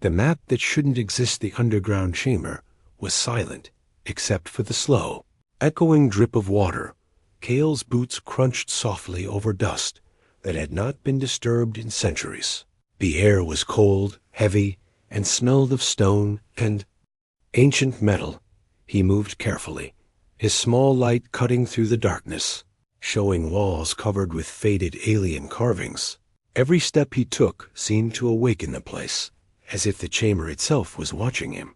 The map that shouldn't exist, the underground chamber, was silent, except for the slow, echoing drip of water. Cale's boots crunched softly over dust that had not been disturbed in centuries. The air was cold, heavy, and smelled of stone and ancient metal. He moved carefully, his small light cutting through the darkness, showing walls covered with faded alien carvings. Every step he took seemed to awaken the place, as if the chamber itself was watching him.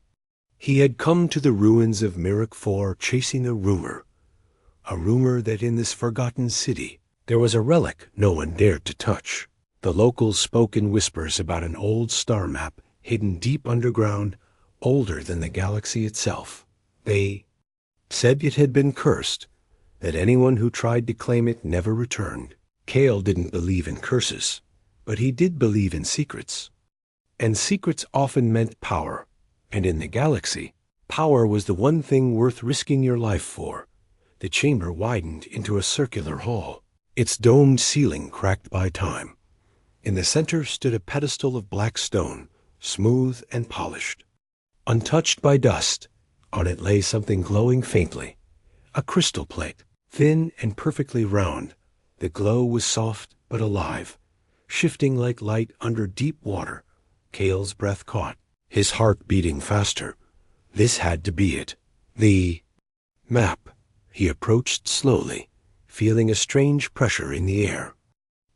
He had come to the ruins of Mirror 4 chasing a rumor that in this forgotten city there was a relic no one dared to touch. The locals spoke in whispers about an old star map hidden deep underground, older than the galaxy itself. They said it had been cursed, that anyone who tried to claim it never returned. Cale didn't believe in curses, but he did believe in secrets. And secrets often meant power, and in the galaxy, power was the one thing worth risking your life for. The chamber widened into a circular hall, its domed ceiling cracked by time. In the center stood a pedestal of black stone, smooth and polished. Untouched by dust, on it lay something glowing faintly, a crystal plate, thin and perfectly round. The glow was soft but alive, shifting like light under deep water. Cale's breath caught, his heart beating faster. This had to be it. The map. He approached slowly, feeling a strange pressure in the air.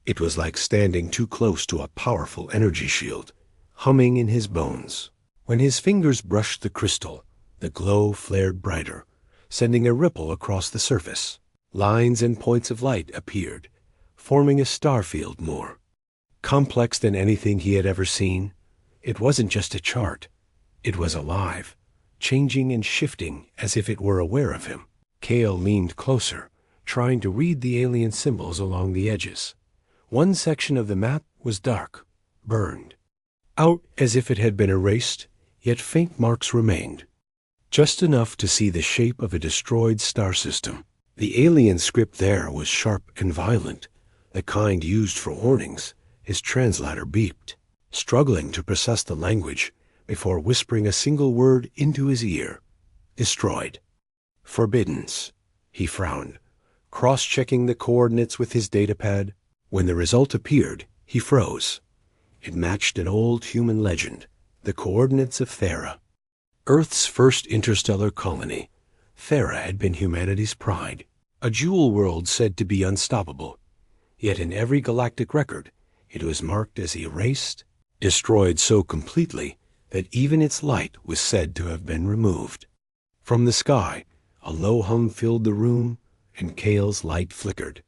It was like standing too close to a powerful energy shield, humming in his bones. When his fingers brushed the crystal, the glow flared brighter, sending a ripple across the surface. Lines and points of light appeared, forming a star field more complex than anything he had ever seen. It wasn't just a chart. It was alive, changing and shifting as if it were aware of him. Cale leaned closer, trying to read the alien symbols along the edges. One section of the map was dark, burned out as if it had been erased, yet faint marks remained, just enough to see the shape of a destroyed star system. The alien script there was sharp and violent, the kind used for warnings. His translator beeped, struggling to process the language before whispering a single word into his ear. Destroyed. Forbiddens. He frowned, cross-checking the coordinates with his datapad. When the result appeared, he froze. It matched an old human legend, the coordinates of Thera. Earth's first interstellar colony. Thera had been humanity's pride, a jewel world said to be unstoppable. Yet in every galactic record, it was marked as erased, destroyed so completely that even its light was said to have been removed. From the sky, a low hum filled the room, and Cale's light flickered.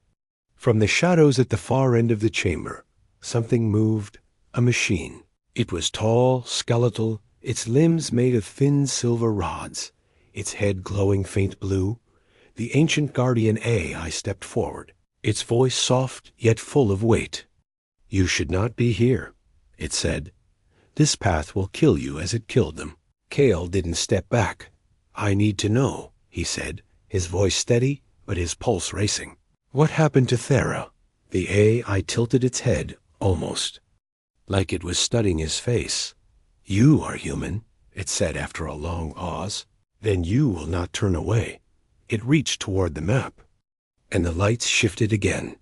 From the shadows at the far end of the chamber, something moved, a machine. It was tall, skeletal, its limbs made of thin silver rods, its head glowing faint blue. The ancient guardian AI stepped forward, its voice soft yet full of weight. "You should not be here," it said. "This path will kill you as it killed them." Cale didn't step back. "I need to know," he said, his voice steady but his pulse racing. "What happened to Thera?" The AI tilted its head, almost, like it was studying his face. "You are human," it said after a long pause. "Then you will not turn away." It reached toward the map, and the lights shifted again,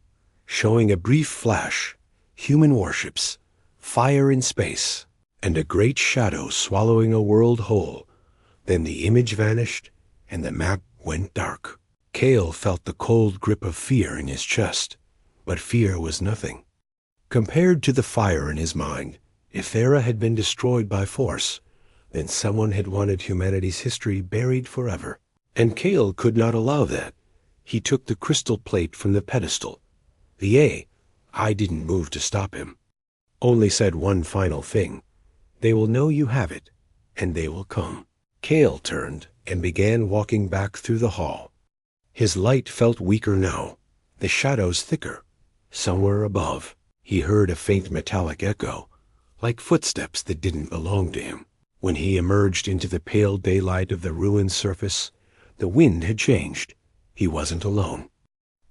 showing a brief flash, human warships, fire in space, and a great shadow swallowing a world whole. Then the image vanished, and the map went dark. Cale felt the cold grip of fear in his chest, but fear was nothing compared to the fire in his mind. If Thera had been destroyed by force, then someone had wanted humanity's history buried forever. And Cale could not allow that. He took the crystal plate from the pedestal. The AI didn't move to stop him, only said one final thing: "They will know you have it, and they will come." Cale turned and began walking back through the hall. His light felt weaker now, the shadows thicker. Somewhere above, he heard a faint metallic echo, like footsteps that didn't belong to him. When he emerged into the pale daylight of the ruined surface, the wind had changed. He wasn't alone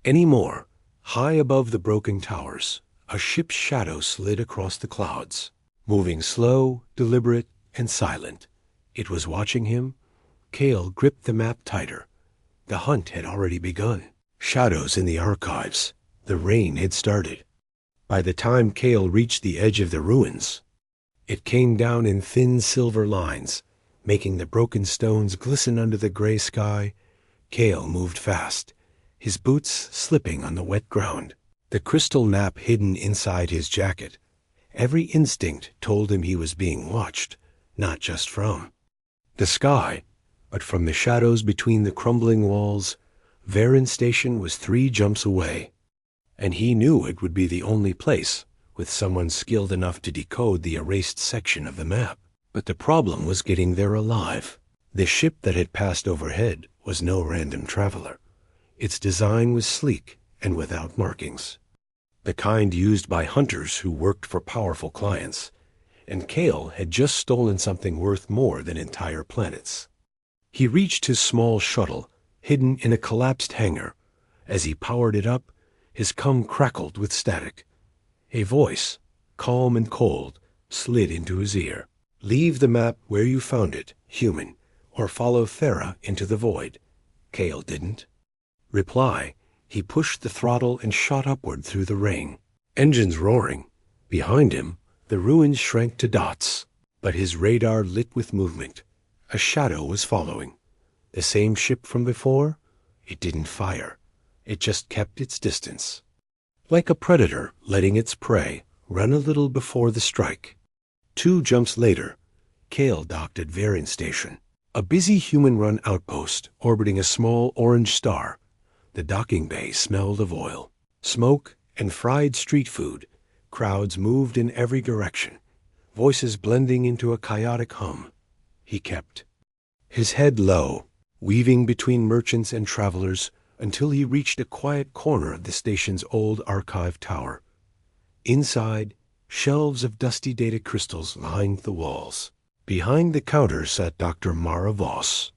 anymore. High above the broken towers, a ship's shadow slid across the clouds. moving slow, deliberate, and silent. It was watching him. Cale gripped the map tighter. The hunt had already begun. Shadows in the archives. The rain had started. By the time Cale reached the edge of the ruins, it came down in thin silver lines, making the broken stones glisten under the gray sky. Cale moved fast, his boots slipping on the wet ground. The crystal map hidden inside his jacket. Every instinct told him he was being watched, not just from the sky, but from the shadows between the crumbling walls. Varin Station was 3 jumps away, and he knew it would be the only place with someone skilled enough to decode the erased section of the map. But the problem was getting there alive. The ship that had passed overhead was no random traveler. Its design was sleek and without markings, the kind used by hunters who worked for powerful clients, and Cale had just stolen something worth more than entire planets. He reached his small shuttle, hidden in a collapsed hangar. As he powered it up, his cum crackled with static. A voice, calm and cold, slid into his ear. "Leave the map where you found it, human, or follow Thera into the void." Cale didn't reply. He pushed the throttle and shot upward through the rain. Engines roaring. Behind him, the ruins shrank to dots, but his radar lit with movement. A shadow was following. The same ship from before? It didn't fire. It just kept its distance, like a predator letting its prey run a little before the strike. 2 jumps later, Cale docked at Varin Station, a busy human-run outpost orbiting a small orange star. The docking bay smelled of oil, smoke, and fried street food. Crowds moved in every direction, voices blending into a chaotic hum. He kept his head low, weaving between merchants and travelers until he reached a quiet corner of the station's old archive tower. Inside, shelves of dusty data crystals lined the walls. Behind the counter sat Dr. Mara Voss,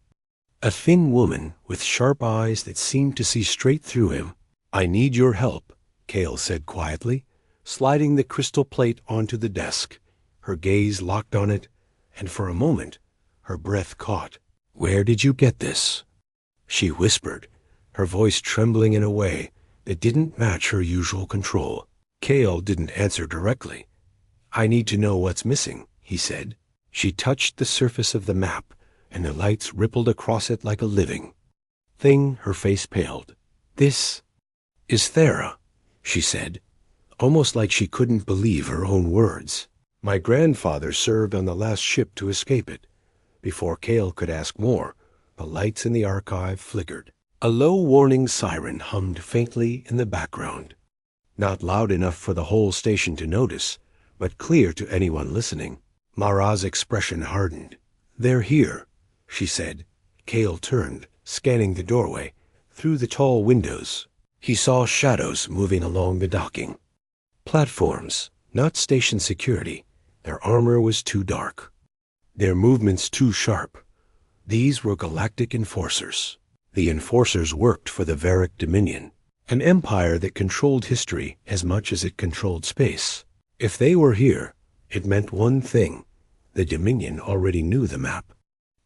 a thin woman with sharp eyes that seemed to see straight through him. "I need your help," Cale said quietly, sliding the crystal plate onto the desk. Her gaze locked on it, and for a moment her breath caught. "Where did you get this?" she whispered, her voice trembling in a way that didn't match her usual control. Cale didn't answer directly. "I need to know what's missing," he said. She touched the surface of the map, and the lights rippled across it like a living thing. Her face paled. "This is Thera," she said, almost like she couldn't believe her own words. "My grandfather served on the last ship to escape it." Before Cale could ask more, the lights in the archive flickered. A low warning siren hummed faintly in the background, not loud enough for the whole station to notice, but clear to anyone listening. Mara's expression hardened. "They're here," she said. Cale turned, scanning the doorway. Through the tall windows, he saw shadows moving along the docking. Platforms, not station security. Their armor was too dark, their movements too sharp. These were Galactic enforcers. The enforcers worked for the Varic Dominion, an empire that controlled history as much as it controlled space. If they were here, it meant one thing. The Dominion already knew the map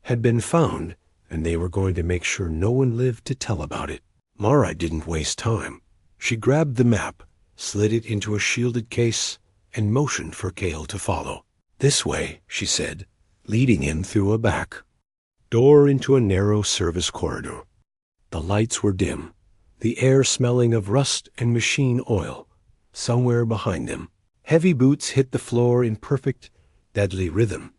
had been found, and they were going to make sure no one lived to tell about it. Mara didn't waste time. She grabbed the map, slid it into a shielded case, and motioned for Cale to follow. "This way," she said, leading him through a back door into a narrow service corridor. The lights were dim, the air smelling of rust and machine oil. Somewhere behind them, heavy boots hit the floor in perfect, deadly rhythm.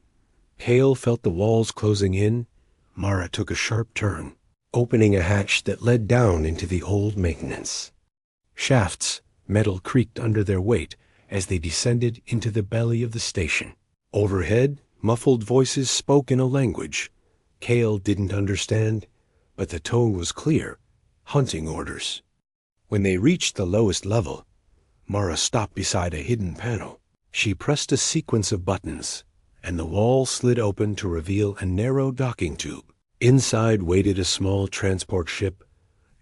Cale felt the walls closing in. Mara took a sharp turn, opening a hatch that led down into the old maintenance. Shafts, metal creaked under their weight as they descended into the belly of the station. Overhead, muffled voices spoke in a language Cale didn't understand, but the tone was clear. Hunting orders. When they reached the lowest level, Mara stopped beside a hidden panel. She pressed a sequence of buttons, and the wall slid open to reveal a narrow docking tube. Inside waited a small transport ship,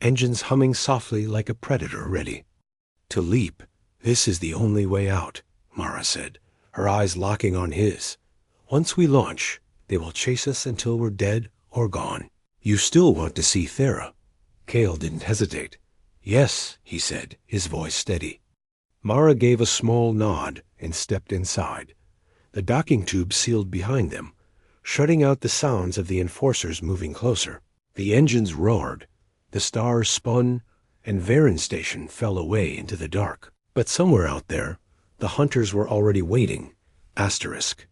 engines humming softly like a predator ready to leap. "This is the only way out," Mara said, her eyes locking on his. "Once we launch, they will chase us until we're dead or gone. You still want to see Thera?" Cale didn't hesitate. "Yes," he said, his voice steady. Mara gave a small nod and stepped inside. The docking tube sealed behind them, shutting out the sounds of the enforcers moving closer. The engines roared, the stars spun, and Varen Station fell away into the dark. But somewhere out there, the hunters were already waiting. Asterisk.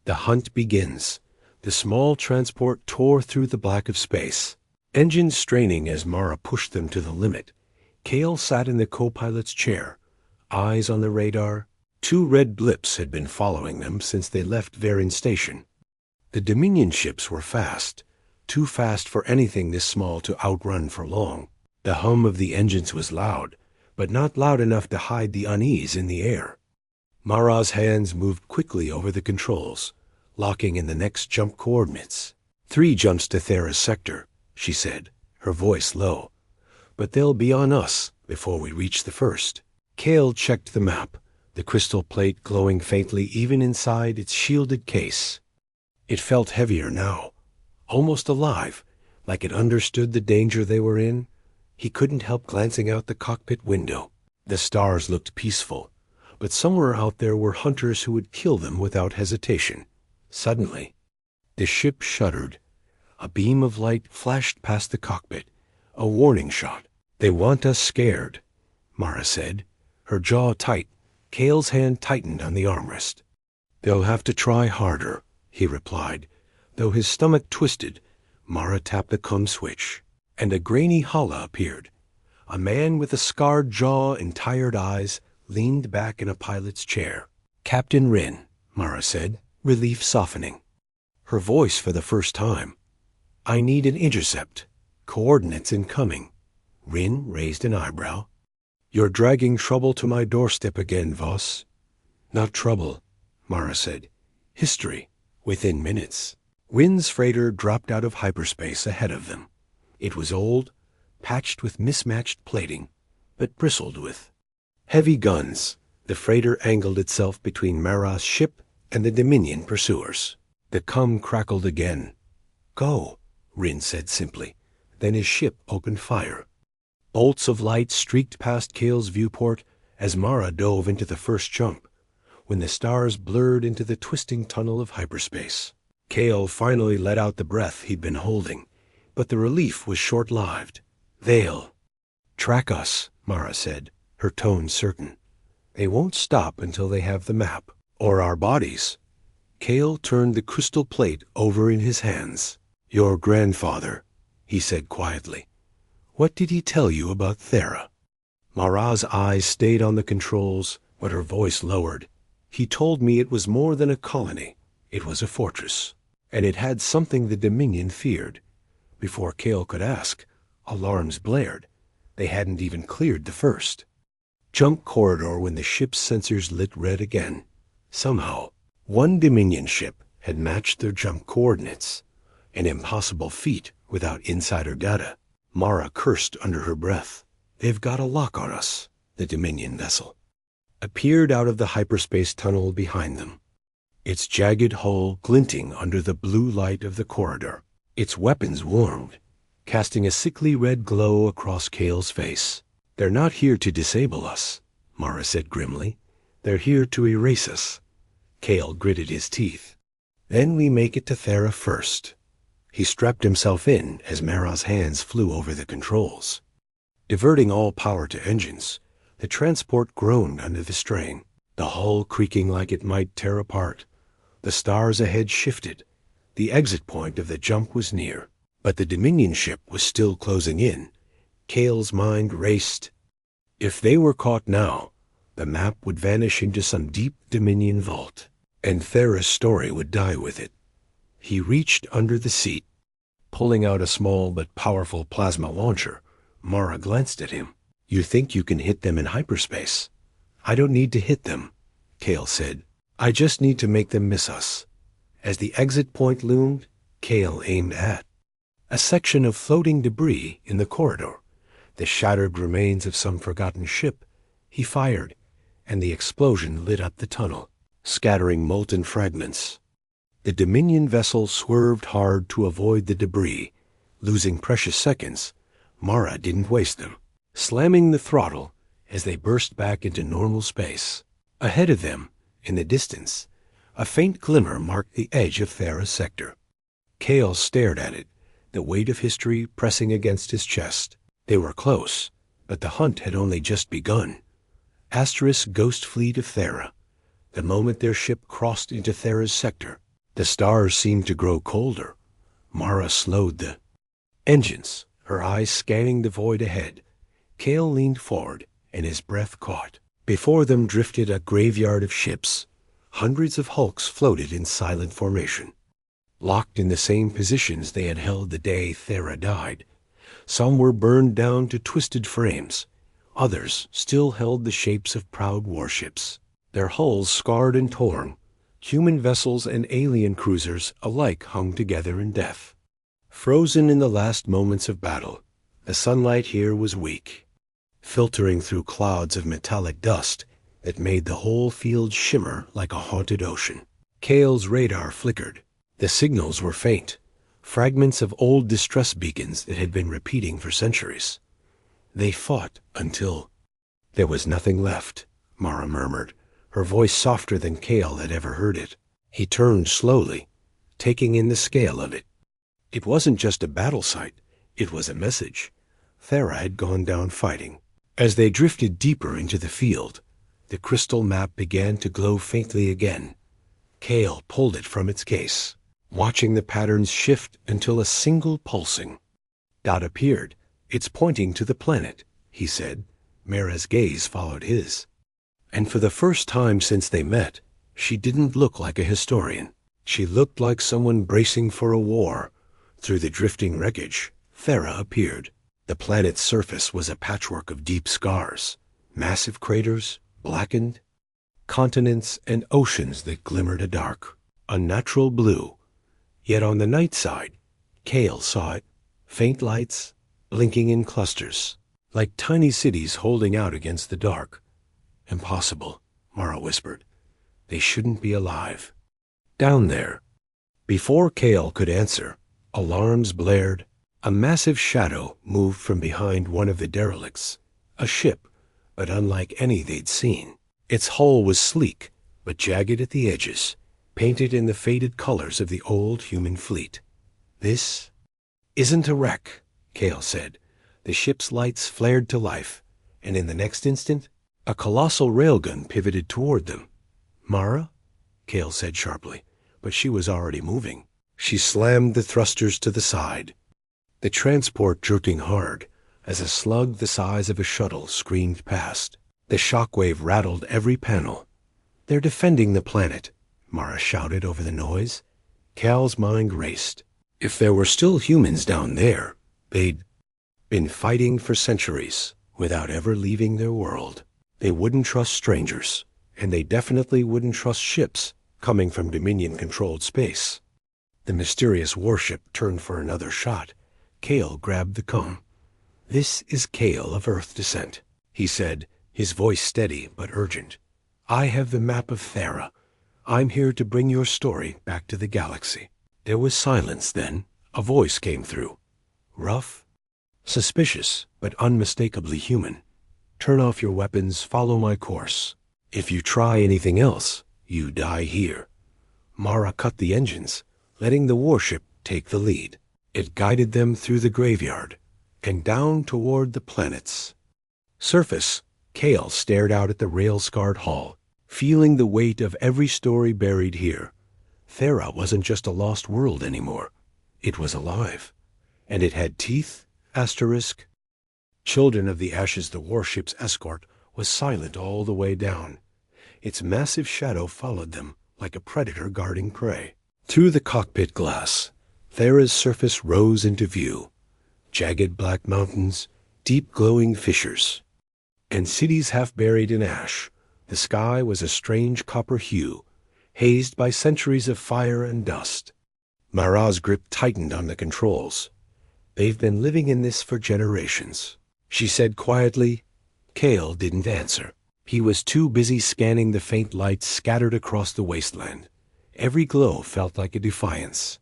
The hunt begins. The small transport tore through the black of space, engines straining as Mara pushed them to the limit. Cale sat in the co-pilot's chair, eyes on the radar. 2 red blips had been following them since they left Varen Station. The Dominion ships were fast, too fast for anything this small to outrun for long. The hum of the engines was loud, but not loud enough to hide the unease in the air. Mara's hands moved quickly over the controls, locking in the next jump coordinates. 3 jumps to Thera's sector, she said, her voice low. "But they'll be on us before we reach the first." Cale checked the map, the crystal plate glowing faintly even inside its shielded case. It felt heavier now, almost alive, like it understood the danger they were in. He couldn't help glancing out the cockpit window. The stars looked peaceful, but somewhere out there were hunters who would kill them without hesitation. Suddenly, the ship shuddered. A beam of light flashed past the cockpit, a warning shot. "They want us scared," Mara said, her jaw tight. Cale's hand tightened on the armrest. "They'll have to try harder," he replied. Though his stomach twisted, Mara tapped the com switch, and a grainy holla appeared. A man with a scarred jaw and tired eyes leaned back in a pilot's chair. "Captain Wren," Mara said, relief softening. Her voice for the first time. "I need an intercept. Coordinates incoming." Wren raised an eyebrow. "You're dragging trouble to my doorstep again, Voss." "Not trouble," Mara said. "History." Within minutes, Wren's freighter dropped out of hyperspace ahead of them. It was old, patched with mismatched plating, but bristled with heavy guns. The freighter angled itself between Mara's ship and the Dominion pursuers. The cum crackled again. "Go," Wren said simply. Then his ship opened fire. Bolts of light streaked past Cale's viewport as Mara dove into the first jump, when the stars blurred into the twisting tunnel of hyperspace. Cale finally let out the breath he'd been holding, but the relief was short-lived. "They'll track us," Mara said, her tone certain. "They won't stop until they have the map, or our bodies." Cale turned the crystal plate over in his hands. "Your grandfather," he said quietly. "What did he tell you about Thera?" Mara's eyes stayed on the controls, but her voice lowered. "He told me it was more than a colony. It was a fortress, and it had something the Dominion feared." Before Cale could ask, alarms blared. They hadn't even cleared the first jump corridor when the ship's sensors lit red again. Somehow, one Dominion ship had matched their jump coordinates, an impossible feat without insider data. Mara cursed under her breath. "They've got a lock on us." The Dominion vessel appeared out of the hyperspace tunnel behind them, its jagged hull glinting under the blue light of the corridor. Its weapons warmed, casting a sickly red glow across Cale's face. "They're not here to disable us," Mara said grimly. "They're here to erase us." Cale gritted his teeth. "Then we make it to Thera first." He strapped himself in as Mara's hands flew over the controls. Diverting all power to engines, the transport groaned under the strain, the hull creaking like it might tear apart. The stars ahead shifted. The exit point of the jump was near, but the Dominion ship was still closing in. Cale's mind raced. If they were caught now, the map would vanish into some deep Dominion vault, and Thera's story would die with it. He reached under the seat. Pulling out a small but powerful plasma launcher, Mara glanced at him. "You think you can hit them in hyperspace?" "I don't need to hit them," Cale said. "I just need to make them miss us." As the exit point loomed, Cale aimed at a section of floating debris in the corridor, the shattered remains of some forgotten ship. He fired, and the explosion lit up the tunnel. scattering molten fragments. The Dominion vessel swerved hard to avoid the debris. Losing precious seconds, Mara didn't waste them, slamming the throttle as they burst back into normal space. Ahead of them, in the distance, a faint glimmer marked the edge of Thera's sector. Cale stared at it, the weight of history pressing against his chest. They were close, but the hunt had only just begun. Asterisk ghost fleet of Thera. The moment their ship crossed into Thera's sector, the stars seemed to grow colder. Mara slowed the engines, her eyes scanning the void ahead. Cale leaned forward, and his breath caught. Before them drifted a graveyard of ships. Hundreds of hulks floated in silent formation, locked in the same positions they had held the day Thera died. Some were burned down to twisted frames. Others still held the shapes of proud warships, their hulls scarred and torn. Human vessels and alien cruisers alike hung together in death. Frozen in the last moments of battle, the sunlight here was weak, filtering through clouds of metallic dust that made the whole field shimmer like a haunted ocean. Cale's radar flickered. The signals were faint, fragments of old distress beacons that had been repeating for centuries. They fought until there was nothing left, Mara murmured, her voice softer than Cale had ever heard it. He turned slowly, taking in the scale of it. It wasn't just a battle site, it was a message. Thera had gone down fighting. As they drifted deeper into the field, the crystal map began to glow faintly again. Cale pulled it from its case, watching the patterns shift until a single pulsing dot appeared. It's pointing to the planet, he said. Mara's gaze followed his. And for the first time since they met, she didn't look like a historian. She looked like someone bracing for a war. Through the drifting wreckage, Thera appeared. The planet's surface was a patchwork of deep scars, massive craters, blackened, continents and oceans that glimmered a dark, unnatural blue. Yet on the night side, Cale saw it, faint lights, blinking in clusters, like tiny cities holding out against the dark. Impossible, Mara whispered. They shouldn't be alive. Down there. Before Cale could answer, alarms blared. A massive shadow moved from behind one of the derelicts. A ship, but unlike any they'd seen. Its hull was sleek, but jagged at the edges, painted in the faded colors of the old human fleet. This isn't a wreck, Cale said. The ship's lights flared to life, and in the next instant, a colossal railgun pivoted toward them. Mara? Cale said sharply, but she was already moving. She slammed the thrusters to the side, the transport jerking hard as a slug the size of a shuttle screamed past. The shockwave rattled every panel. They're defending the planet, Mara shouted over the noise. Cal's mind raced. If there were still humans down there, they'd been fighting for centuries without ever leaving their world. They wouldn't trust strangers, and they definitely wouldn't trust ships coming from Dominion-controlled space. The mysterious warship turned for another shot. Cale grabbed the cone. "This is Cale of Earth descent," he said, his voice steady but urgent. "I have the map of Thera. I'm here to bring your story back to the galaxy." There was silence then. A voice came through. Rough, suspicious, but unmistakably human. "Turn off your weapons, follow my course. If you try anything else, you die here." Mara cut the engines, letting the warship take the lead. It guided them through the graveyard and down toward the planet's surface. Cale stared out at the rail-scarred hull, feeling the weight of every story buried here. Thera wasn't just a lost world anymore. It was alive. And it had teeth, asterisk. Children of the Ashes, the warship's escort, was silent all the way down. Its massive shadow followed them like a predator guarding prey. Through the cockpit glass, Thera's surface rose into view. Jagged black mountains, deep glowing fissures, and cities half buried in ash. The sky was a strange copper hue, hazed by centuries of fire and dust. Mara's grip tightened on the controls. "They've been living in this for generations," she said quietly. Cale didn't answer. He was too busy scanning the faint lights scattered across the wasteland. Every glow felt like a defiance.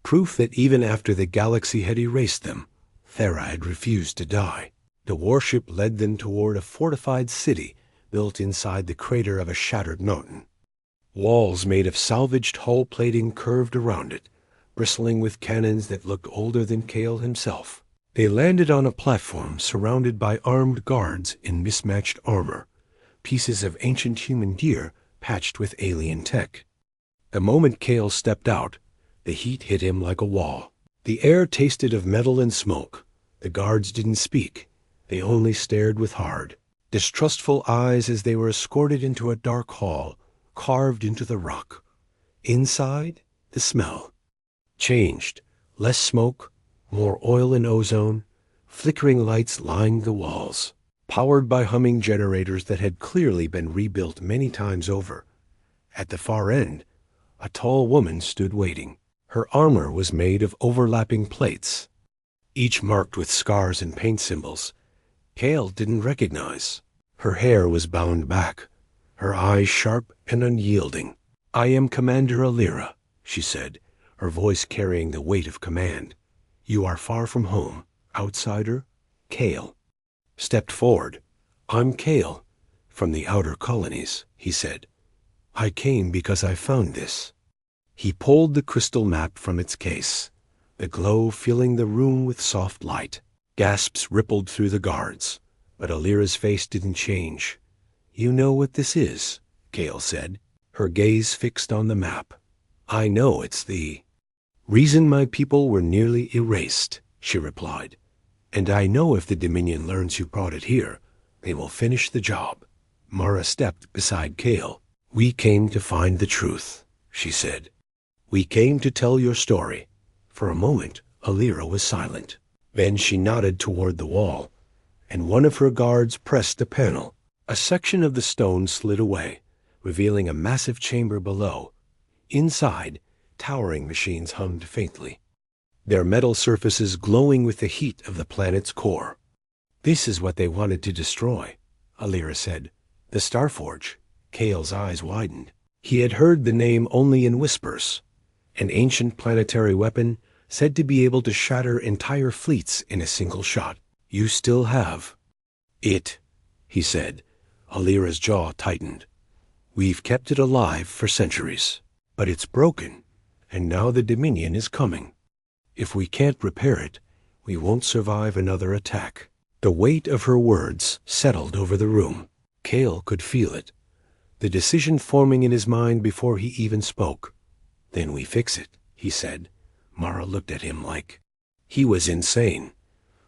Proof that even after the galaxy had erased them, Thera had refused to die. The warship led them toward a fortified city built inside the crater of a shattered mountain. Walls made of salvaged hull plating curved around it, bristling with cannons that looked older than Kale himself. They landed on a platform surrounded by armed guards in mismatched armor, pieces of ancient human gear patched with alien tech. The moment Kale stepped out, the heat hit him like a wall. The air tasted of metal and smoke. The guards didn't speak. They only stared with hard, distrustful eyes as they were escorted into a dark hall carved into the rock. Inside, the smell changed. Less smoke, more oil and ozone, flickering lights lined the walls, powered by humming generators that had clearly been rebuilt many times over. At the far end, a tall woman stood waiting. Her armor was made of overlapping plates, each marked with scars and paint symbols Kale didn't recognize. Her hair was bound back, her eyes sharp and unyielding. "I am Commander Alira," she said, her voice carrying the weight of command. "You are far from home, outsider." Kale stepped forward. "I'm Kale, from the outer colonies," he said. "I came because I found this." He pulled the crystal map from its case, the glow filling the room with soft light. Gasps rippled through the guards, but Alira's face didn't change. "You know what this is," Kale said, her gaze fixed on the map. "I know it's the reason my people were nearly erased," she replied. "And I know if the Dominion learns you brought it here, they will finish the job." Mara stepped beside Kale. "We came to find the truth," she said. "We came to tell your story." For a moment, Alira was silent. Then she nodded toward the wall, and one of her guards pressed a panel. A section of the stone slid away, revealing a massive chamber below. Inside, towering machines hummed faintly, their metal surfaces glowing with the heat of the planet's core. "This is what they wanted to destroy," Alira said. "The Starforge." Kale's eyes widened. He had heard the name only in whispers. An ancient planetary weapon said to be able to shatter entire fleets in a single shot. "You still have it," he said. Alira's jaw tightened. "We've kept it alive for centuries, but it's broken, and now the Dominion is coming. If we can't repair it, we won't survive another attack." The weight of her words settled over the room. Kale could feel it, the decision forming in his mind before he even spoke. "Then we fix it," he said. Mara looked at him like he was insane,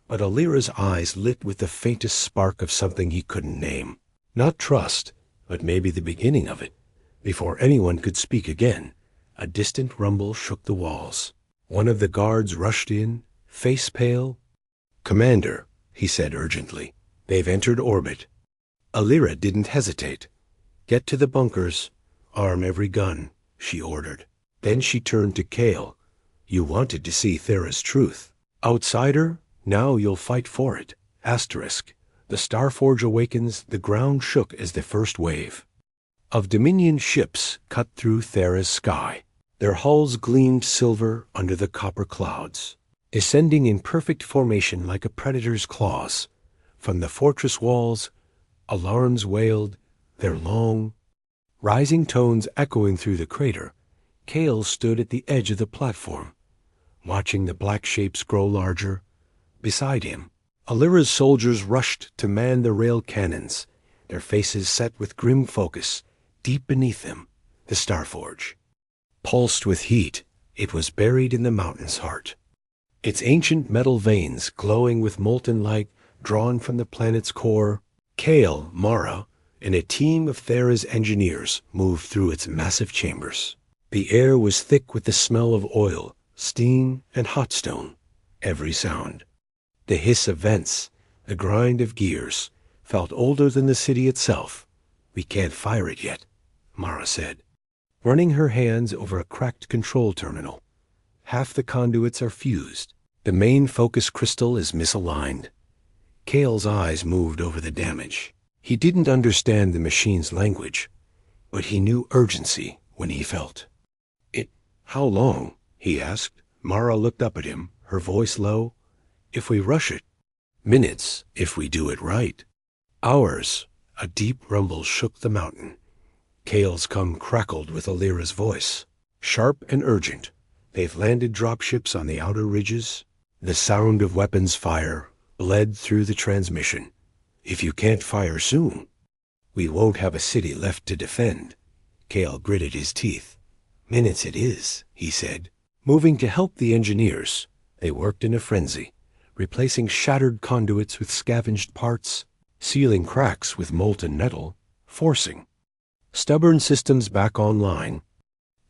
but Alira's eyes lit with the faintest spark of something he couldn't name. Not trust, but maybe the beginning of it. Before anyone could speak again, a distant rumble shook the walls. One of the guards rushed in, face pale. "Commander," he said urgently, "they've entered orbit." Alira didn't hesitate. "Get to the bunkers, arm every gun," she ordered. Then she turned to Kale. "You wanted to see Thera's truth. Outsider, now you'll fight for it." Asterisk. The Starforge awakens, the ground shook as the first wave of Dominion ships cut through Thera's sky. Their hulls gleamed silver under the copper clouds, descending in perfect formation like a predator's claws. From the fortress walls, alarms wailed, their long, rising tones echoing through the crater. Kale stood at the edge of the platform, watching the black shapes grow larger. Beside him, Alira's soldiers rushed to man the rail cannons, their faces set with grim focus. Deep beneath them, the Starforge pulsed with heat. It was buried in the mountain's heart, its ancient metal veins glowing with molten light drawn from the planet's core. Kale, Mara, and a team of Thera's engineers moved through its massive chambers. The air was thick with the smell of oil, steam, and hot stone. Every sound, the hiss of vents, the grind of gears, felt older than the city itself. "We can't fire it yet," Mara said, running her hands over a cracked control terminal. "Half the conduits are fused. The main focus crystal is misaligned." Kale's eyes moved over the damage. He didn't understand the machine's language, but he knew urgency when he felt it. How long? He asked. Mara looked up at him, her voice low. If we rush it. Minutes, if we do it right. Hours. A deep rumble shook the mountain. Kale's come crackled with Alira's voice, sharp and urgent. They've landed dropships on the outer ridges. The sound of weapons fire bled through the transmission. If you can't fire soon, we won't have a city left to defend. Kale gritted his teeth. Minutes it is, he said. Moving to help the engineers, they worked in a frenzy, replacing shattered conduits with scavenged parts, sealing cracks with molten metal, forcing stubborn systems back online.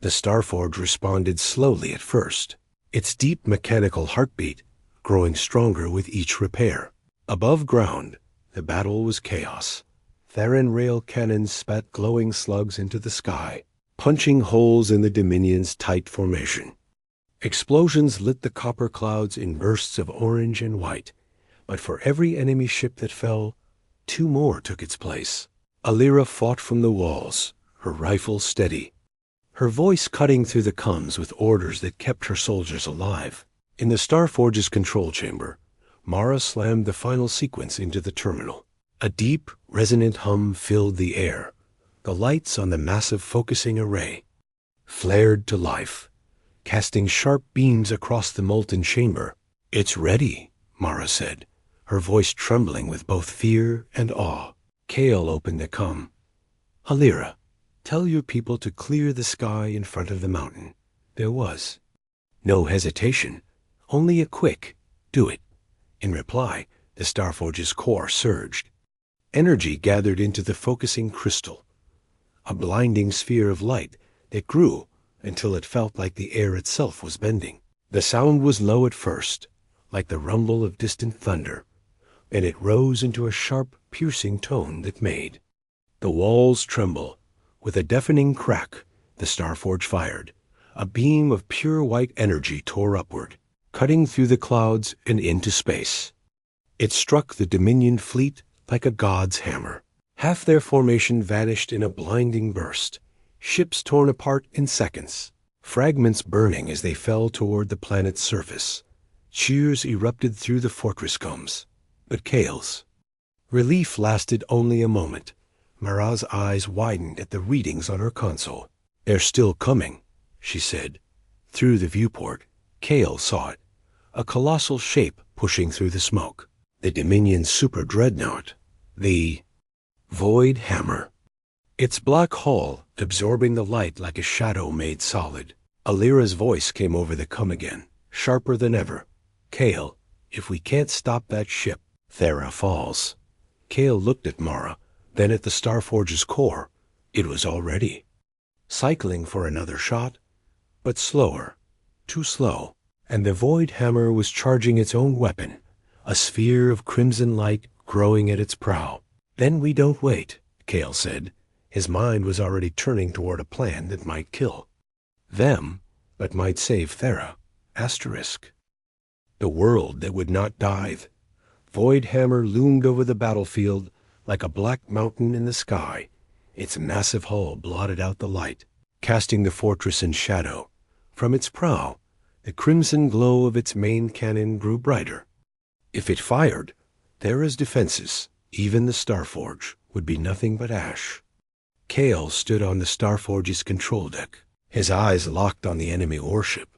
The Starforge responded slowly at first, its deep mechanical heartbeat growing stronger with each repair. Above ground, the battle was chaos. Theron rail cannons spat glowing slugs into the sky, punching holes in the Dominion's tight formation. Explosions lit the copper clouds in bursts of orange and white, but for every enemy ship that fell, 2 more took its place. Alira fought from the walls, her rifle steady, her voice cutting through the comms with orders that kept her soldiers alive. In the Starforge's control chamber, Mara slammed the final sequence into the terminal. A deep, resonant hum filled the air. The lights on the massive focusing array flared to life, casting sharp beams across the molten chamber. It's ready, Mara said, her voice trembling with both fear and awe. Kale opened the comm. Alira, tell your people to clear the sky in front of the mountain. There was no hesitation, only a quick, do it. In reply, the Starforge's core surged. Energy gathered into the focusing crystal, a blinding sphere of light that grew until it felt like the air itself was bending. The sound was low at first, like the rumble of distant thunder, and it rose into a sharp, piercing tone that made the walls tremble. With a deafening crack, the Starforge fired. A beam of pure white energy tore upward, cutting through the clouds and into space. It struck the Dominion fleet like a god's hammer. Half their formation vanished in a blinding burst, ships torn apart in seconds, fragments burning as they fell toward the planet's surface. Cheers erupted through the fortress combs, but Kale's relief lasted only a moment. Mara's eyes widened at the readings on her console. They're still coming, she said. Through the viewport, Kale saw it, a colossal shape pushing through the smoke. The Dominion super dreadnought, the Void Hammer. Its black hull absorbing the light like a shadow made solid. Alira's voice came over the comm again, sharper than ever. Kale, if we can't stop that ship, Thera falls. Kale looked at Mara, then at the Starforge's core. It was already cycling for another shot, but slower, too slow, and the Void Hammer was charging its own weapon, a sphere of crimson light growing at its prow. Then we don't wait, Kale said. His mind was already turning toward a plan that might kill them, but might save Thera. Asterisk. The world that would not dive. Void Hammer loomed over the battlefield like a black mountain in the sky. Its massive hull blotted out the light, casting the fortress in shadow. From its prow, the crimson glow of its main cannon grew brighter. If it fired, Thera's defenses, even the Starforge, would be nothing but ash. Kale stood on the Starforge's control deck, his eyes locked on the enemy warship.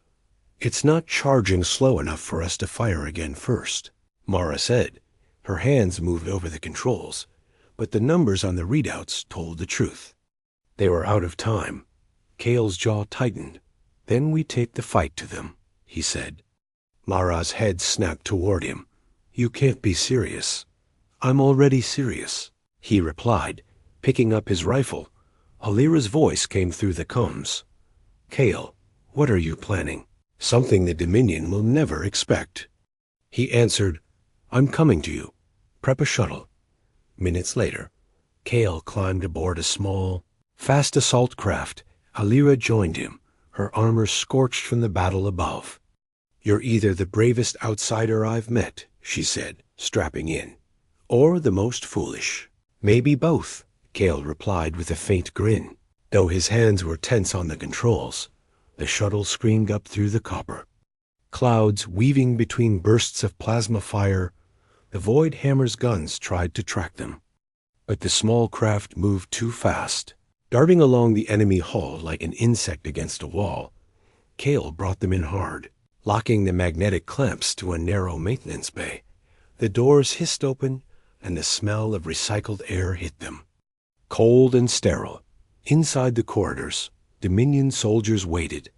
It's not charging slow enough for us to fire again first, Mara said. Her hands moved over the controls, but the numbers on the readouts told the truth. They were out of time. Kale's jaw tightened. Then we take the fight to them, he said. Mara's head snapped toward him. You can't be serious. I'm already serious, he replied, picking up his rifle. Alira's voice came through the comms. Kale, what are you planning? Something the Dominion will never expect. He answered, I'm coming to you. Prep a shuttle. Minutes later, Kale climbed aboard a small, fast assault craft. Alira joined him, her armor scorched from the battle above. You're either the bravest outsider I've met, she said, strapping in, or the most foolish. Maybe both, Kale replied with a faint grin. Though his hands were tense on the controls, the shuttle screamed up through the copper. Clouds weaving between bursts of plasma fire, the Void Hammer's guns tried to track them. But the small craft moved too fast. Darting along the enemy hull like an insect against a wall, Kale brought them in hard. Locking the magnetic clamps to a narrow maintenance bay, the doors hissed open and the smell of recycled air hit them. Cold and sterile, inside the corridors, Dominion soldiers waited,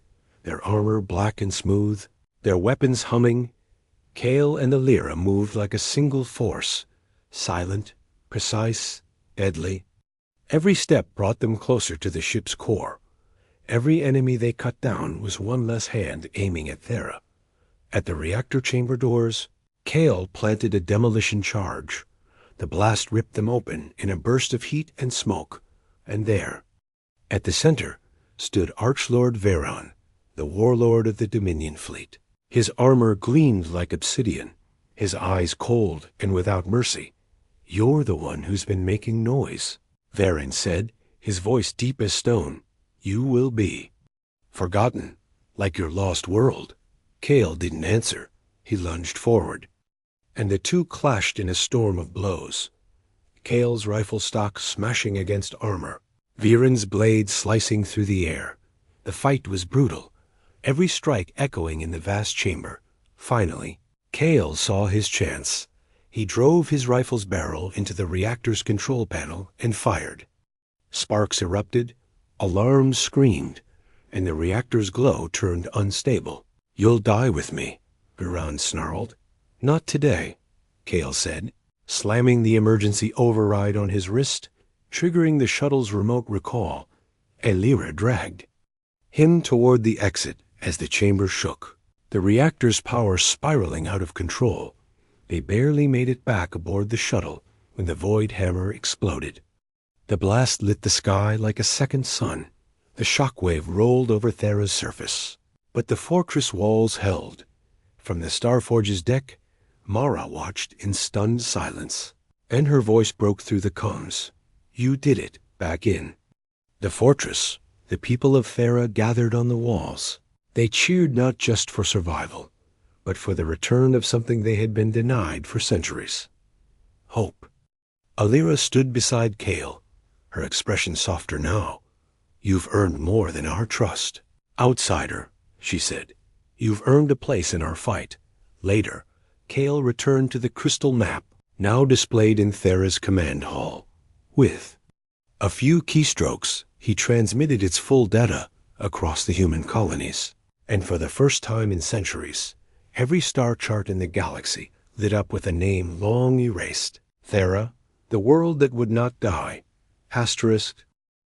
their armor black and smooth, their weapons humming. Kale and the Lyra moved like a single force, silent, precise, deadly. Every step brought them closer to the ship's core. Every enemy they cut down was one less hand aiming at Thera. At the reactor chamber doors, Kale planted a demolition charge. The blast ripped them open in a burst of heat and smoke, and there, at the center, stood Archlord Veron, the warlord of the Dominion fleet. His armor gleamed like obsidian, his eyes cold and without mercy. "You're the one who's been making noise," Veron said, his voice deep as stone. "You will be forgotten, like your lost world." Kale didn't answer. He lunged forward, and the two clashed in a storm of blows. Kale's rifle stock smashing against armor, Veron's blade slicing through the air. The fight was brutal, every strike echoing in the vast chamber. Finally, Kale saw his chance. He drove his rifle's barrel into the reactor's control panel and fired. Sparks erupted, alarms screamed, and the reactor's glow turned unstable. "You'll die with me," Veron snarled. "Not today," Kale said, slamming the emergency override on his wrist, triggering the shuttle's remote recall. A Lyra dragged him toward the exit as the chamber shook, the reactor's power spiraling out of control. They barely made it back aboard the shuttle when the Void Hammer exploded. The blast lit the sky like a second sun. The shockwave rolled over Thera's surface. But the fortress walls held. From the Starforge's deck, Mara watched in stunned silence, and her voice broke through the comms. "You did it, back in." The fortress, the people of Thera gathered on the walls. They cheered not just for survival, but for the return of something they had been denied for centuries. Hope. Alira stood beside Kale, her expression softer now. "You've earned more than our trust. Outsider," she said. "You've earned a place in our fight." Later, Kale returned to the crystal map, now displayed in Thera's command hall. With a few keystrokes, he transmitted its full data across the human colonies. And for the first time in centuries, every star chart in the galaxy lit up with a name long erased. Thera, the world that would not die. Asterisk,